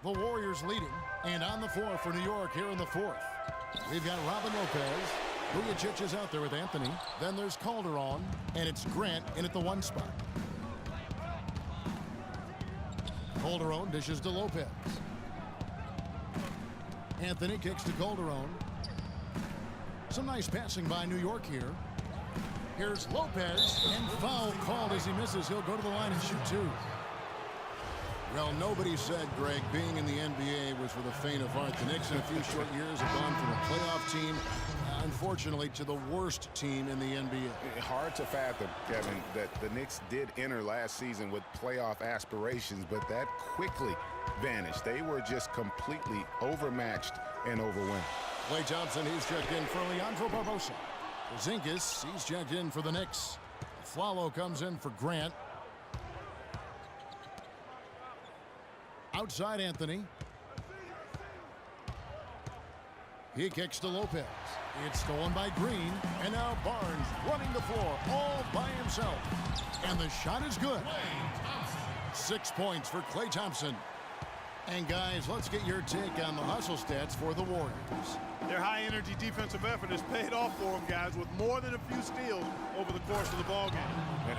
The Warriors leading, and on the floor for New York here in the fourth. We've got Robin Lopez. Vujacic is out there with Anthony. Then there's Calderon, and it's Grant in at the 1 spot. Calderon dishes to Lopez. Anthony kicks to Calderon. Some nice passing by New York here. Here's Lopez, and foul called as he misses. He'll go to the line and shoot 2. Well, nobody said, Greg, being in the NBA was for the faint of heart. The Knicks in a few short years have gone from a playoff team, unfortunately, to the worst team in the NBA. Hard to fathom, Kevin, that the Knicks did enter last season with playoff aspirations, but that quickly vanished. They were just completely overmatched and overwhelmed. Klay Thompson, he's checked in for Leandro Barbosa. Porzingis, he's checked in for the Knicks. Flalo comes in for Grant. Outside Anthony. He kicks to Lopez. It's stolen by Green. And now Barnes running the floor all by himself. And the shot is good. 6 points for Klay Thompson. And guys, let's get your take on the hustle stats for the Warriors. Their high-energy defensive effort has paid off for them, guys, with more than a few steals over the course of the ballgame.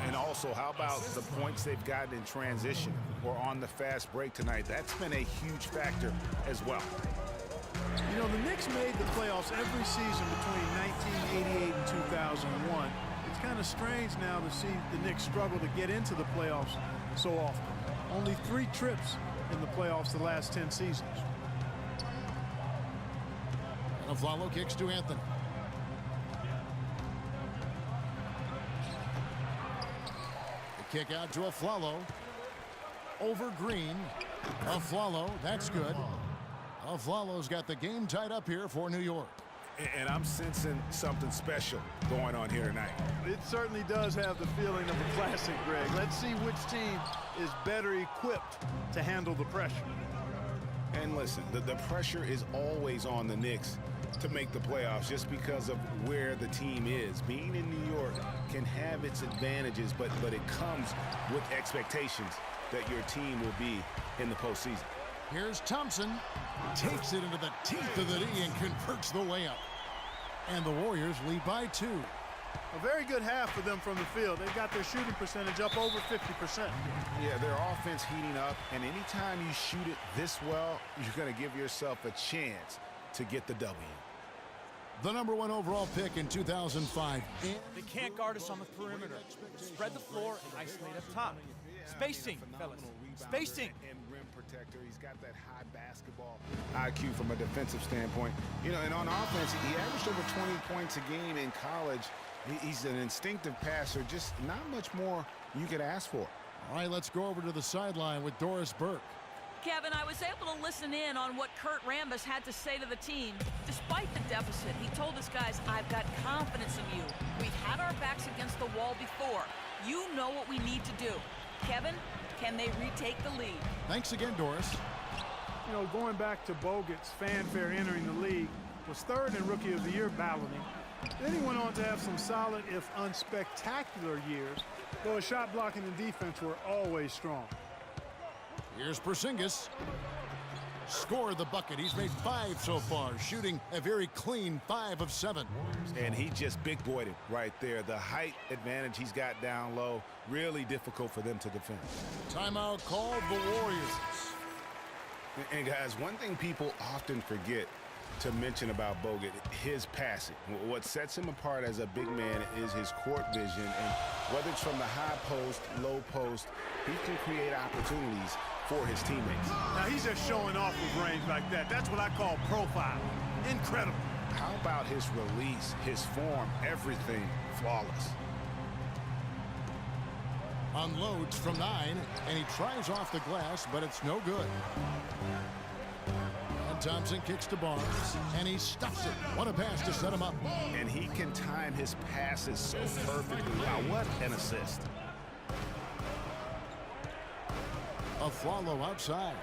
And also, how about the points they've gotten in transition or on the fast break tonight? That's been a huge factor as well. You know, the Knicks made the playoffs every season between 1988 and 2001. It's kind of strange now to see the Knicks struggle to get into the playoffs so often. Only 3 trips in the playoffs the last 10 seasons. And Flalo kicks to Anthony. The kick out to Flalo. Over Green. Flalo, that's good. Flalo's got the game tied up here for New York. And I'm sensing something special going on here tonight. It certainly does have the feeling of a classic, Greg. Let's see which team is better equipped to handle the pressure. And listen, the pressure is always on the Knicks to make the playoffs just because of where the team is. Being in New York can have its advantages, but it comes with expectations that your team will be in the postseason. Here's Thompson. Takes it into the teeth of the knee and converts the layup. And the Warriors lead by 2. A very good half for them from the field. They've got their shooting percentage up over 50%. Yeah, their offense heating up, and anytime you shoot it this well, you're going to give yourself a chance to get the W. The number 1 overall pick in 2005. They can't guard us on the perimeter. Spread the floor and isolate up top. Spacing, fellas. Spacing. And rim protector. He's got that high basketball IQ from a defensive standpoint. You know, and on offense, he averaged over 20 points a game in college. He's an instinctive passer. Just not much more you could ask for. All right, let's go over to the sideline with Doris Burke. Kevin, I was able to listen in on what Kurt Rambis had to say to the team. Despite the deficit, he told his guys, I've got confidence in you. We've had our backs against the wall before. You know what we need to do. Kevin, can they retake the lead? Thanks again, Doris. You know, going back to Bogut's fanfare entering the league, was 3rd in Rookie of the Year balloting. Then he went on to have some solid, if unspectacular, years, though his shot blocking and defense were always strong. Here's Porzingis. Scored the bucket. He's made 5 so far, shooting a very clean 5 of 7. And he just big-boyed it right there. The height advantage he's got down low, really difficult for them to defend. Timeout called the Warriors. And guys, one thing people often forget to mention about Bogut, his passing. What sets him apart as a big man is his court vision, and whether it's from the high post, low post, he can create opportunities for his teammates. Now he's just showing off with range like that. That's what I call profile. Incredible. How about his release, his form, everything flawless. Unloads from 9, and he tries off the glass, but it's no good. And Thompson kicks to Barnes, and he stuffs it. What a pass to set him up. And he can time his passes so perfectly. Wow, what an assist. Flalo outside.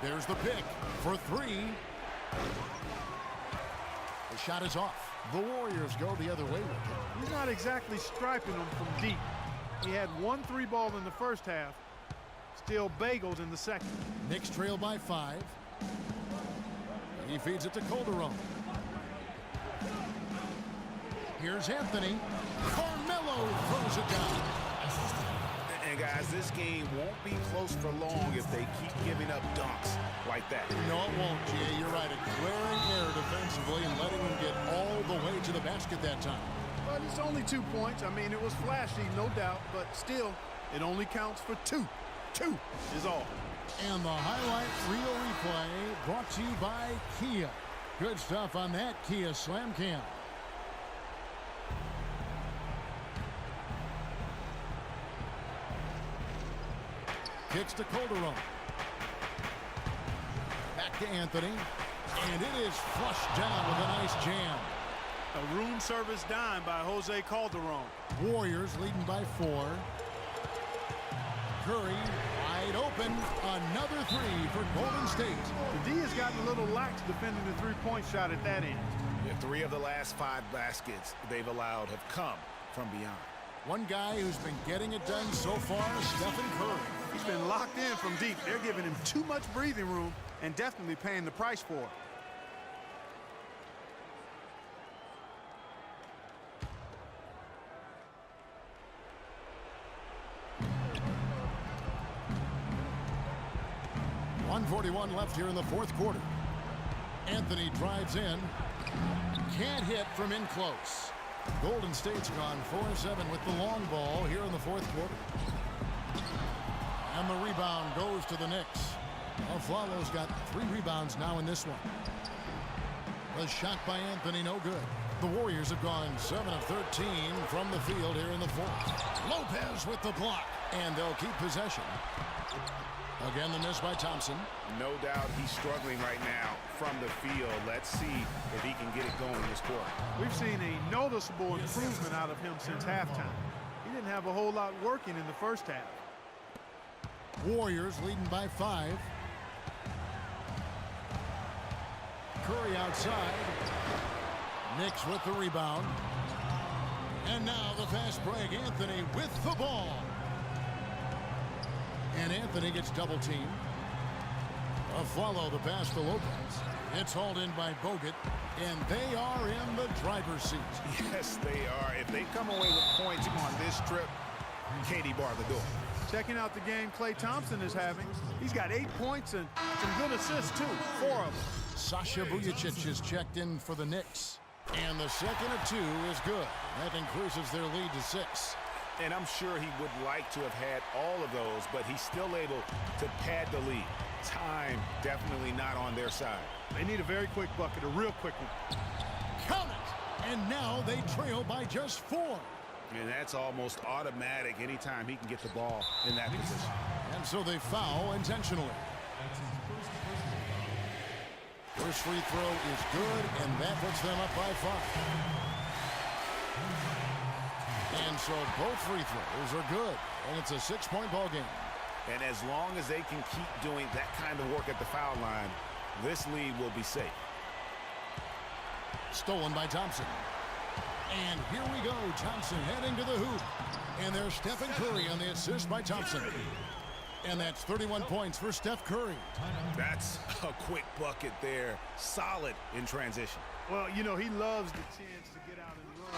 There's the pick for 3. The shot is off. The Warriors go the other way with it. He's not exactly striping them from deep. He had 1 3 ball in the first half, Still bagels in the second. Knicks trail by 5. He feeds it to Calderon. Here's Anthony. Carmelo throws it down. And guys, this game won't be close for long if they keep giving up dunks like that. No, it won't, Jay. You're right. A glaring error defensively and letting him get all the way to the basket that time. But it's only 2 points. I mean, it was flashy, no doubt, but still, it only counts for 2. 2 is all. And the highlight reel replay brought to you by Kia. Good stuff on that Kia Slam Cam. Kicks to Calderon. Back to Anthony. And it is flushed down with a nice jam. A room service dime by Jose Calderon. Warriors leading by 4. Curry wide open. Another 3 for Golden State. The D has gotten a little lax defending the three-point shot at that end. 3 of the last 5 baskets they've allowed have come from beyond. One guy who's been getting it done so far, Stephen Curry. He's been locked in from deep. They're giving him too much breathing room and definitely paying the price for it. .141 left here in the fourth quarter. Anthony drives in. Can't hit from in close. Golden State's gone 4-7 with the long ball here in the fourth quarter. And the rebound goes to the Knicks. Aflalo's got 3 rebounds now in this one. The shot by Anthony, no good. The Warriors have gone 7 of 13 from the field here in the fourth. Lopez with the block, and they'll keep possession. Again, the miss by Thompson. No doubt he's struggling right now from the field. Let's see if he can get it going in this quarter. We've seen a noticeable improvement out of him since halftime. He didn't have a whole lot working in the first half. Warriors leading by 5. Curry outside. Knicks with the rebound. And now the fast break. Anthony with the ball. And Anthony gets double teamed. Follow the pass to Lopez. It's hauled in by Bogut, and they are in the driver's seat. Yes, they are. If they come away with points on this trip, Katie bar the door. Checking out the game Klay Thompson is having. He's got 8 points and some good assists, too. 4 of them. Sasha Vujacic is checked in for the Knicks. And the second of 2 is good. That increases their lead to 6. And I'm sure he would like to have had all of those, but he's still able to pad the lead. Time definitely not on their side. They need a very quick bucket, a real quick one. Count it! And now they trail by just 4. And that's almost automatic anytime he can get the ball in that position. And so they foul intentionally. First free throw is good, and that puts them up by 5. And so both free throws are good, and it's a 6-point ball game. And as long as they can keep doing that kind of work at the foul line, this lead will be safe. Stolen by Thompson. And here we go. Thompson heading to the hoop. And there's Stephen Curry on the assist by Thompson. And that's 31 points for Steph Curry. That's a quick bucket there. Solid in transition. Well, you know, he loves the chance to get out and run.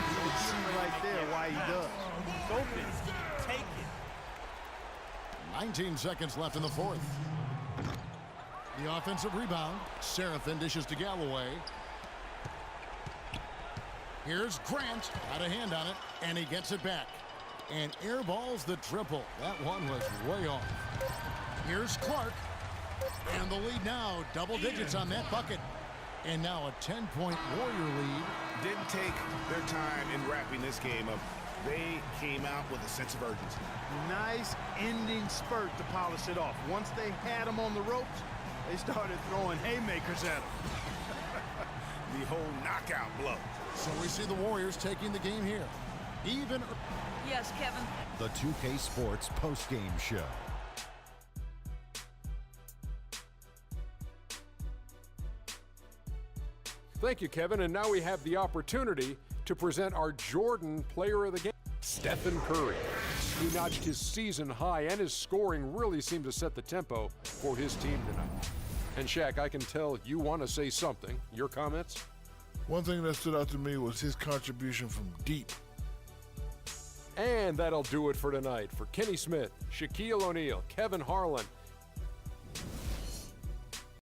You can see right there why he does. Focus. Take it. 19 seconds left in the fourth. The offensive rebound. Seraphin dishes to Galloway. Here's Grant. Got a hand on it, and he gets it back. And airballs the triple. That one was way off. Here's Clark. And the lead now, double digits on that bucket. And now a 10-point Warrior lead. Didn't take their time in wrapping this game up. They came out with a sense of urgency. Nice ending spurt to polish it off. Once they had him on the ropes, they started throwing haymakers at him. The whole knockout blow. So we see the Warriors taking the game here. Even. Yes, Kevin. The 2K Sports post-game show. Thank you, Kevin. And now we have the opportunity to present our Jordan Player of the Game, Stephen Curry. He notched his season high, and his scoring really seemed to set the tempo for his team tonight. And Shaq, I can tell you want to say something. Your comments? One thing that stood out to me was his contribution from deep. And that'll do it for tonight. For Kenny Smith, Shaquille O'Neal, Kevin Harlan,